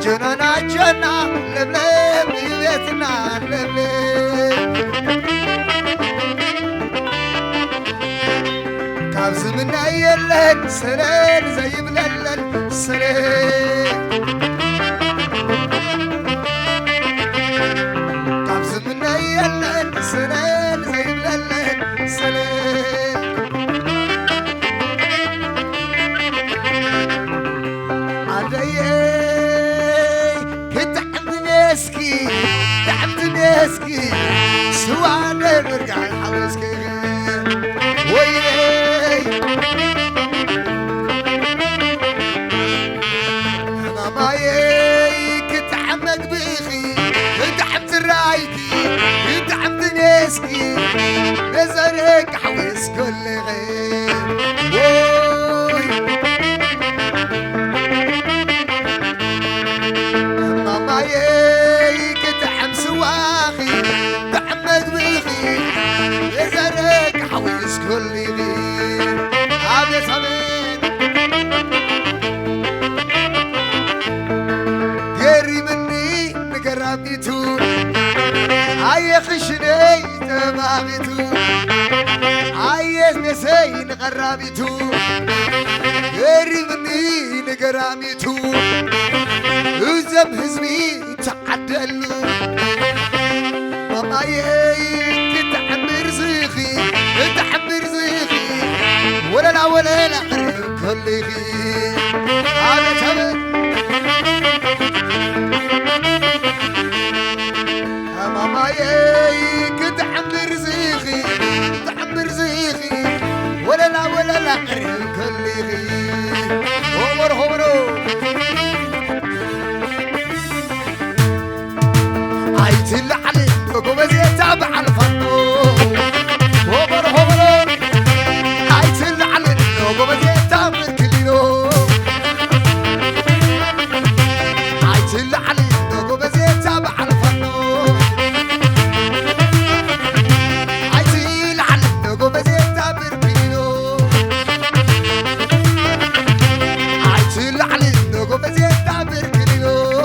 جنانا جنا لبلب بيتنا لبلب كابز من يلن سرين زي بللن سرين كابز من يلن سرين زي بللن سرين عدي كتعمدنيسكي تعمدنيسكي سوانا نرجع الحوسكي ويلي ماماي كتعمد بيخي كتعمد رايكي كتعمدنيسكي نزرك حوس كل غير كتحم سواخي تعمد بيخي يزرك حويس كل غير هذا سمين قري مني نقربيتو هاي خشني تماغيتو هاي نسي نقربيتو قري مني نقربيتو وزم هزمي تعدلو ماماي تتحمر زيخي تتحمر زيخي ولا لا ولا لا كل غي هذا تمن ماماي تتحمر زيخي تتحمر زيخي ولا لا ولا لا كل غي هومر هومرو عايزين لحلين وقوم يتابع الفنو هوبر هوبر عايزين لحلين وقوم يتابع كلينو عايزين لحلين وقوم يتابع الفنو عايزين لحلين وقوم يتابع كلينو عايزين لحلين وقوم يتابع كلينو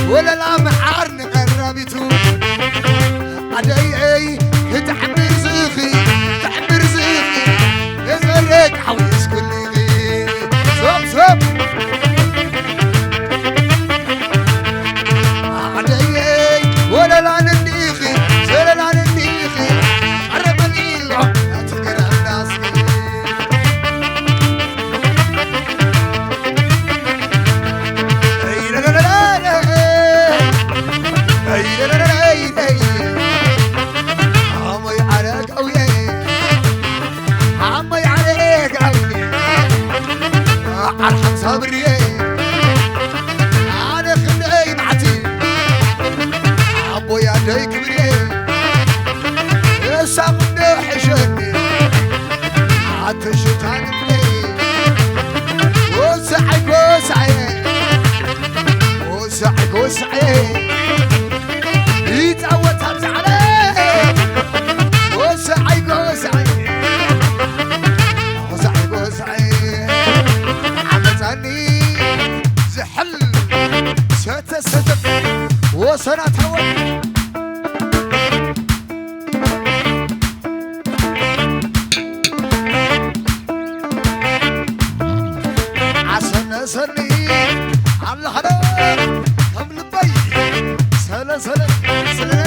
ولا لا محار نقربيتو عدي تحمر زيخي تحمر زيخي يزرك حويس كل غير سوب سوب عدي ولا لا نديخي ولا لا نديخي عربني له اتقرا الناس لا لا لا لا ستة وسنة هوي عسل سلي على الحرام قبل البي سلا سلا سلا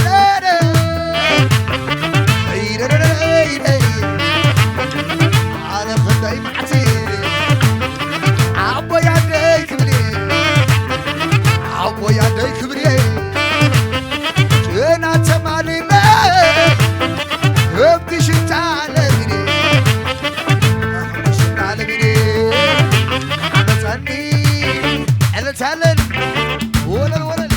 على خدي معتي عبو يا ديك بلي عبو يا ديك بلي انا تمالي لا ابدي شفت على بني شفت على بني انا تعني انا تعلن ولا ولا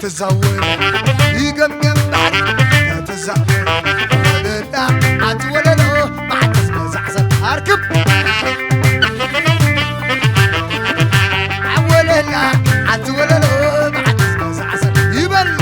تزور يقمقم بعد تزور ولا عاد ولا لا بعد زعزع اركب ولا لا عاد ولا لا بعد زعزع يبل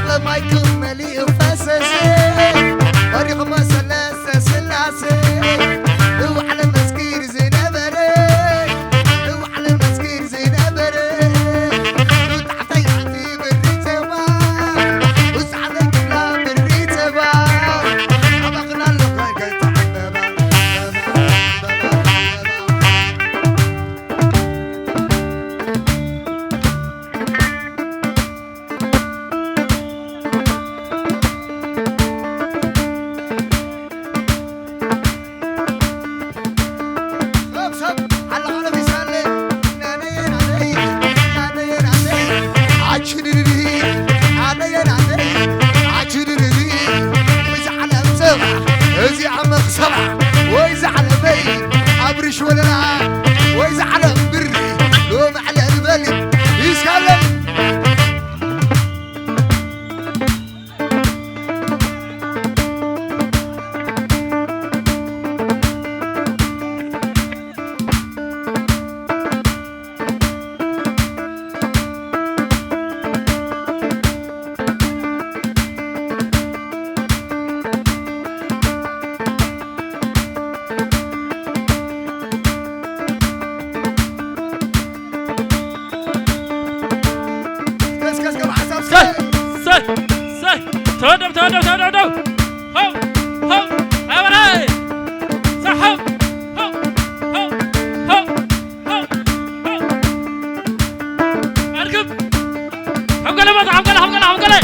لما يكون مليء وفاسسي طريق ما سلاسة سلاسي وعلى المسكير زينبري وعلى المسكير زينبري وتحتي حتي بالريتبا وسعدك لا بالريتبا أبقنا اللقاء كي تحببا ازي عمق سبع ويز على بي ابرش ولا لا ويز على بري لوم على البلد يسكلم تودو هو هو أبراي سحب هو هو هو هو هو أركب حقنا ما حقنا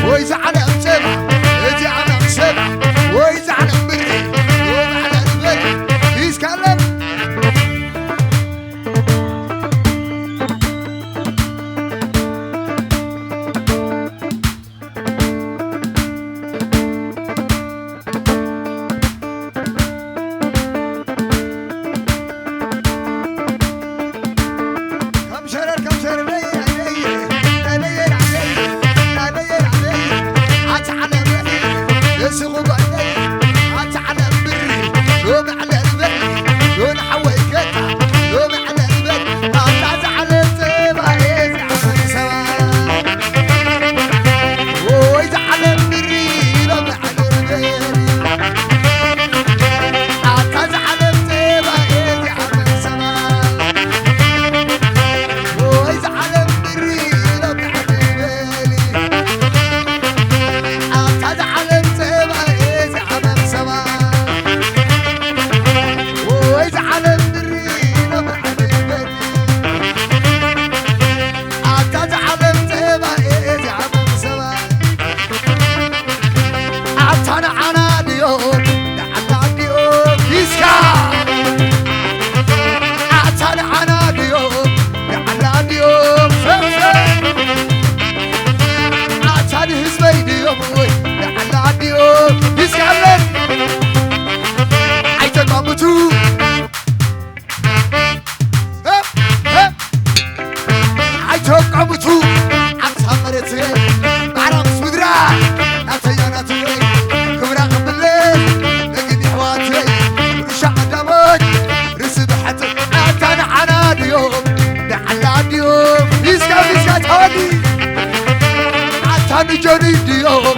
ويز على سبع ازي على سبع ويز على بري ويز على البري يسكلم تقمتو عصمرتي بعرق سودرا أتياناتي كبرا قبلي لقني حواتي ورشاق دمج رسد حتى أتانا عناديوم دعلاديوم بيسكا تهدي عتاني جريديوم